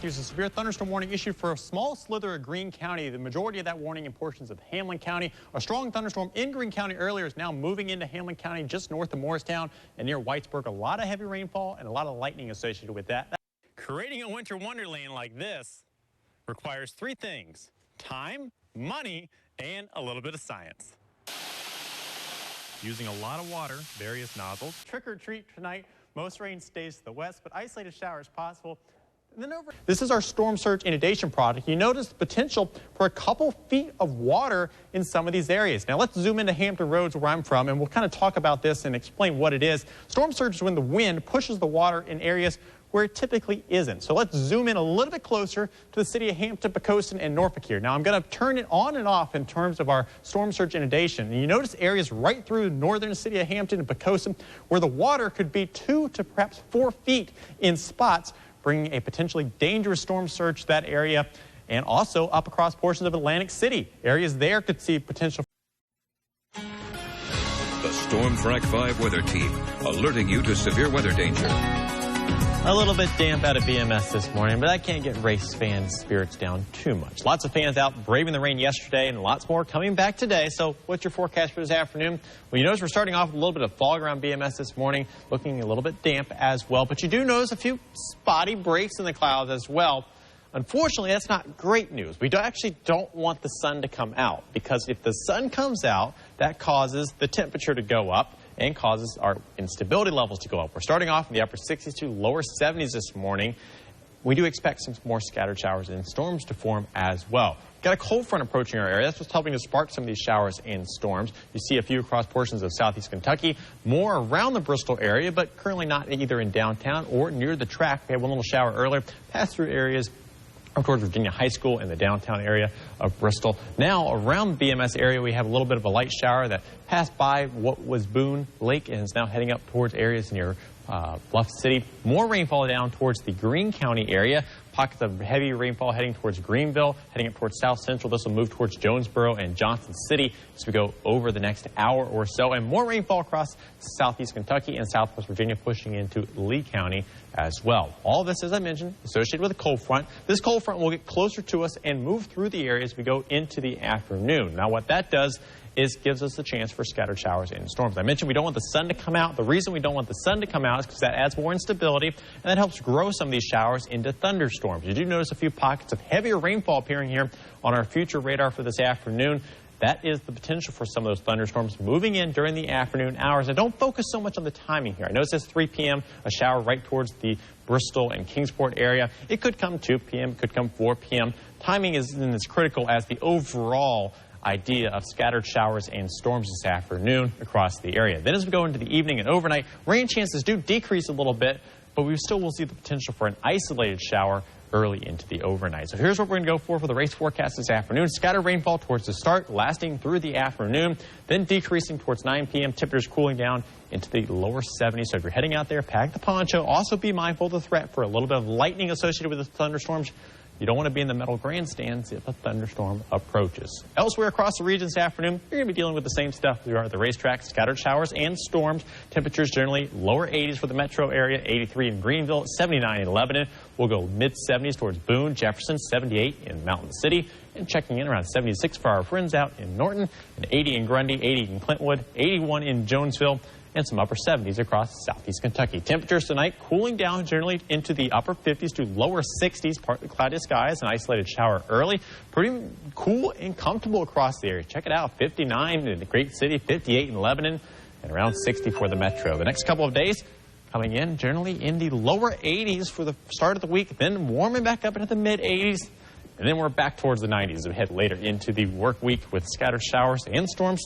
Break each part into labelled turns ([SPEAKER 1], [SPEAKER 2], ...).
[SPEAKER 1] Matthews. A severe thunderstorm warning issued for a small slither of Greene County. The majority of that warning in portions of Hamlin County. A strong thunderstorm in Greene County earlier is now moving into Hamlin County just north of Morristown and near Whitesburg. A lot of heavy rainfall and a lot of lightning associated with that. Creating a winter wonderland like this requires three things: time, money, and a little bit of science. Using a lot of water, various nozzles. Trick or treat tonight. Most rain stays to the west, but isolated showers possible. And then this is our storm surge inundation product. You notice the potential for a couple feet of water in some of these areas. Now let's zoom into Hampton Roads, where I'm from, and we'll kind of talk about this and explain what it is. Storm surge is when the wind pushes the water in areas where it typically isn't. So let's zoom in a little bit closer to the city of Hampton, Poquoson, and Norfolk here. Now I'm going to turn it on and off in terms of our storm surge inundation. And you notice areas right through northern city of Hampton and Poquoson where the water could be 2 to perhaps 4 feet in spots, bringing a potentially dangerous storm surge to that area, and also up across portions of Atlantic City. Areas there could see potential.
[SPEAKER 2] The Storm Track 5 weather team alerting you to severe weather danger.
[SPEAKER 3] A little bit damp out of BMS this morning, but that can't get race fans' spirits down too much. Lots of fans out braving the rain yesterday and lots more coming back today. So what's your forecast for this afternoon? Well, you notice we're starting off with a little bit of fog around BMS this morning, looking a little bit damp as well. But you do notice a few spotty breaks in the clouds as well. Unfortunately, that's not great news. We actually don't want the sun to come out, because if the sun comes out, that causes the temperature to go up and causes our instability levels to go up. We're starting off in the upper 60s to lower 70s this morning. We do expect some more scattered showers and storms to form as well. Got a cold front approaching our area. That's what's helping to spark some of these showers and storms. You see a few across portions of southeast Kentucky, more around the Bristol area, but currently not either in downtown or near the track. We had one little shower earlier, passed through areas up towards Virginia High School in the downtown area of Bristol. Now, around the BMS area, we have a little bit of a light shower that passed by what was Boone Lake and is now heading up towards areas near Bluff City. More rainfall down towards the Greene County area. Pockets of heavy rainfall heading towards Greenville, heading up towards South Central. This will move towards Jonesboro and Johnson City as we go over the next hour or so. And more rainfall across southeast Kentucky and southwest Virginia, pushing into Lee County as well. All this, as I mentioned, associated with a cold front. This cold front will get closer to us and move through the area as we go into the afternoon. Now, what that does is gives us a chance for scattered showers and storms. I mentioned we don't want the sun to come out. The reason we don't want the sun to come out is because that adds more instability, and that helps grow some of these showers into thunderstorms. You do notice a few pockets of heavier rainfall appearing here on our future radar for this afternoon. That is the potential for some of those thunderstorms moving in during the afternoon hours. And don't focus so much on the timing here. I know it says 3 p.m., a shower right towards the Bristol and Kingsport area. It could come 2 p.m., it could come 4 p.m. Timing isn't as critical as the overall idea of scattered showers and storms this afternoon across the area. Then as we go into the evening and overnight, rain chances do decrease a little bit, but we still will see the potential for an isolated shower early into the overnight. So here's what we're going to go for the race forecast this afternoon. Scattered rainfall towards the start, lasting through the afternoon, then decreasing towards 9 p.m. Temperatures cooling down into the lower 70s. So if you're heading out there, pack the poncho. Also be mindful of the threat for a little bit of lightning associated with the thunderstorms. You don't want to be in the metal grandstands if a thunderstorm approaches. Elsewhere across the region this afternoon, you're going to be dealing with the same stuff we are at the racetrack: scattered showers and storms. Temperatures generally lower 80s for the metro area, 83 in Greenville, 79 in Lebanon. We'll go mid-70s towards Boone, Jefferson, 78 in Mountain City, and checking in around 76 for our friends out in Norton, and 80 in Grundy, 80 in Clintwood, 81 in Jonesville, and some upper 70s across southeast Kentucky. Temperatures tonight cooling down generally into the upper 50s to lower 60s, partly cloudy skies, an isolated shower early. Pretty cool and comfortable across the area. Check it out, 59 in the great city, 58 in Lebanon, and around 60 for the metro. The next couple of days coming in generally in the lower 80s for the start of the week, then warming back up into the mid 80s. And then we're back towards the 90s as we head later into the work week with scattered showers and storms.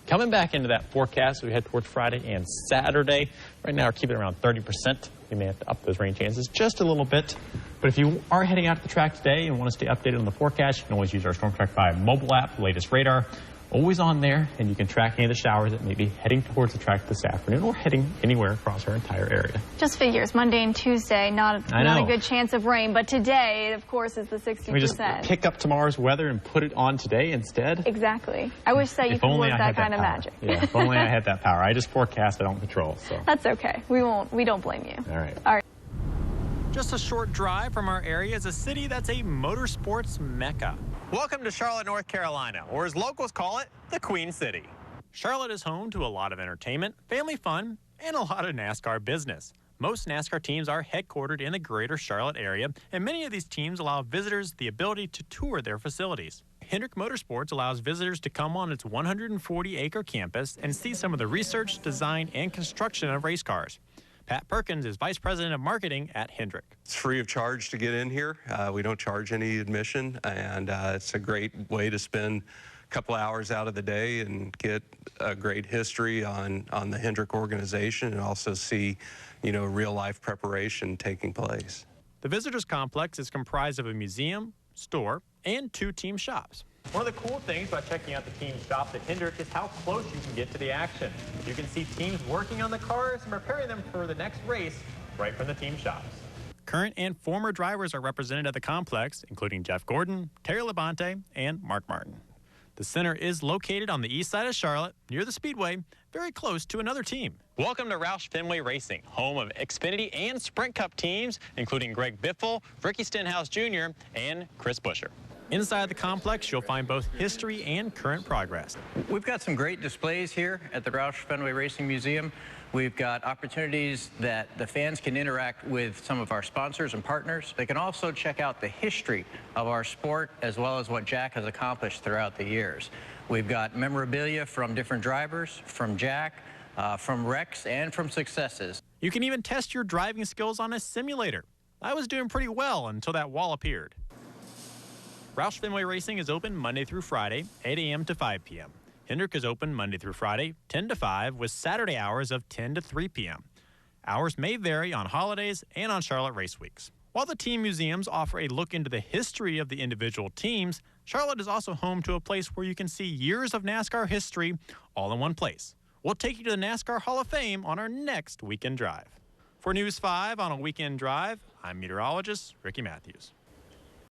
[SPEAKER 3] Coming back into that forecast, we head towards Friday and Saturday. Right now, we're keeping it around 30%. We may have to up those rain chances just a little bit. But if you are heading out to the track today and want to stay updated on the forecast, you can always use our Storm Track 5 mobile app, the latest radar. Always on there, and you can track any of the showers that may be heading towards the track this afternoon or heading anywhere across our entire area.
[SPEAKER 4] Just figures, Monday and Tuesday, not a good chance of rain, but today, of course, is the 60%.
[SPEAKER 3] Can we just pick up tomorrow's weather and put it on today instead?
[SPEAKER 4] Exactly. I wish that you could work that kind of magic.
[SPEAKER 3] Yeah, if only I had that power. I just forecast, I don't control. So
[SPEAKER 4] that's okay. We don't blame you.
[SPEAKER 3] All right.
[SPEAKER 4] All right.
[SPEAKER 1] Just a short drive from our area is a city that's a motorsports mecca. Welcome to Charlotte, North Carolina, or as locals call it, the Queen City. Charlotte is home to a lot of entertainment, family fun, and a lot of NASCAR business. Most NASCAR teams are headquartered in the greater Charlotte area, and many of these teams allow visitors the ability to tour their facilities. Hendrick Motorsports allows visitors to come on its 140-acre campus and see some of the research, design, and construction of race cars. Pat Perkins is Vice President of Marketing at Hendrick.
[SPEAKER 5] It's free of charge to get in here. We don't charge any admission, and it's a great way to spend a couple hours out of the day and get a great history on the Hendrick organization and also see, real-life preparation taking place.
[SPEAKER 1] The visitors complex is comprised of a museum, store, and 2 team shops. One of the cool things about checking out the team shops at Hendrick is how close you can get to the action. You can see teams working on the cars and preparing them for the next race right from the team shops. Current and former drivers are represented at the complex, including Jeff Gordon, Terry Labonte, and Mark Martin. The center is located on the east side of Charlotte, near the Speedway, very close to another team. Welcome to Roush Fenway Racing, home of Xfinity and Sprint Cup teams, including Greg Biffle, Ricky Stenhouse Jr., and Chris Buescher. Inside the complex, you'll find both history and current progress.
[SPEAKER 6] We've got some great displays here at the Roush Fenway Racing Museum. We've got opportunities that the fans can interact with some of our sponsors and partners. They can also check out the history of our sport as well as what Jack has accomplished throughout the years. We've got memorabilia from different drivers, from Jack, from wrecks, and from successes.
[SPEAKER 1] You can even test your driving skills on a simulator. I was doing pretty well until that wall appeared. Roush Fenway Racing is open Monday through Friday, 8 a.m. to 5 p.m. Hendrick is open Monday through Friday, 10 to 5, with Saturday hours of 10 to 3 p.m. Hours may vary on holidays and on Charlotte race weeks. While the team museums offer a look into the history of the individual teams, Charlotte is also home to a place where you can see years of NASCAR history all in one place. We'll take you to the NASCAR Hall of Fame on our next weekend drive. For News 5 on a weekend drive, I'm meteorologist Ricky Matthews.